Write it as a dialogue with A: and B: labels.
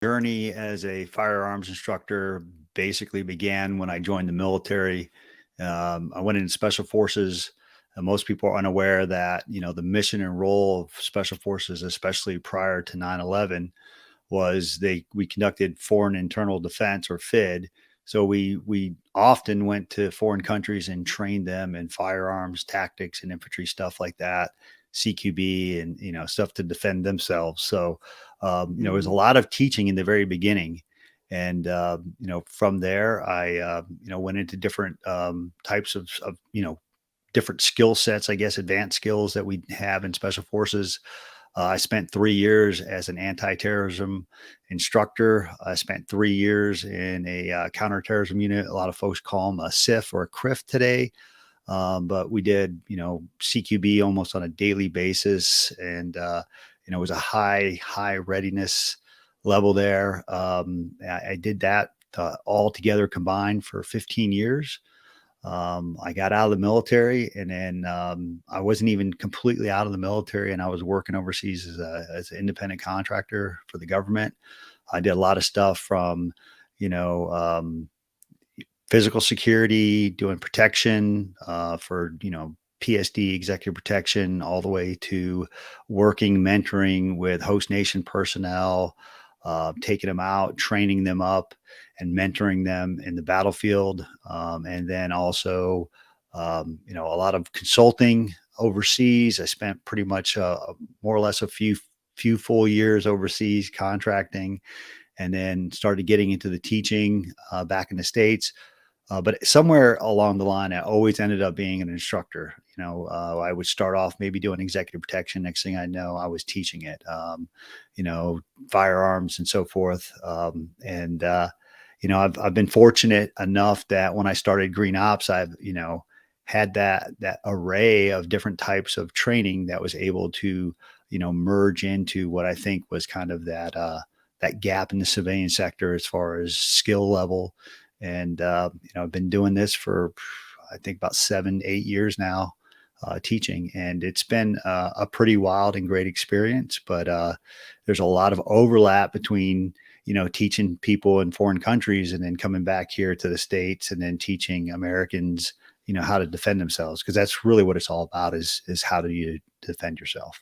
A: Journey as a firearms instructor basically began when I joined the military. I went into special forces. Most people are unaware that the mission and role of special forces, especially prior to 9/11, was we conducted foreign internal defense or FID. So we often went to foreign countries and trained them in firearms, tactics, and infantry stuff like that, CQB, and stuff to defend themselves. So there was a
B: Mhm.
A: lot of teaching in the very beginning, and from there I went into different types of different skill sets, I guess, advanced skills that we have in special forces. I spent 3 years as an anti-terrorism instructor. I spent 3 years in a counterterrorism unit. A lot of folks call them a CIF or a CRIF today, but we did, CQB almost on a daily basis, and it was a high readiness level there. I did that all together combined for 15 years. I got out of the military, and then I wasn't even completely out of the military, and I was working overseas as an independent contractor for the government. I did a lot of stuff from, you know, um, physical security, doing protection for PSD executive protection, all the way to working mentoring with host nation personnel, taking them out, training them up, and mentoring them in the battlefield, and then also a lot of consulting overseas. I spent pretty much more or less a few full years overseas contracting, and then started getting into the teaching back in the States. But somewhere along the line, I always ended up being an instructor. I would start off maybe doing executive protection. Next thing I know, I was teaching it, you know, firearms and so forth. I've been fortunate enough that when I started Green Ops, I've had that array of different types of training that was able to merge into what I think was kind of that gap in the civilian sector as far as skill level. And I've been doing this for I think about 7, 8 years now, teaching, and it's been a pretty wild and great experience. But there's a lot of overlap between teaching people in foreign countries and then coming back here to the States and then teaching Americans how to defend themselves, because that's really what it's all about, is how do you defend yourself.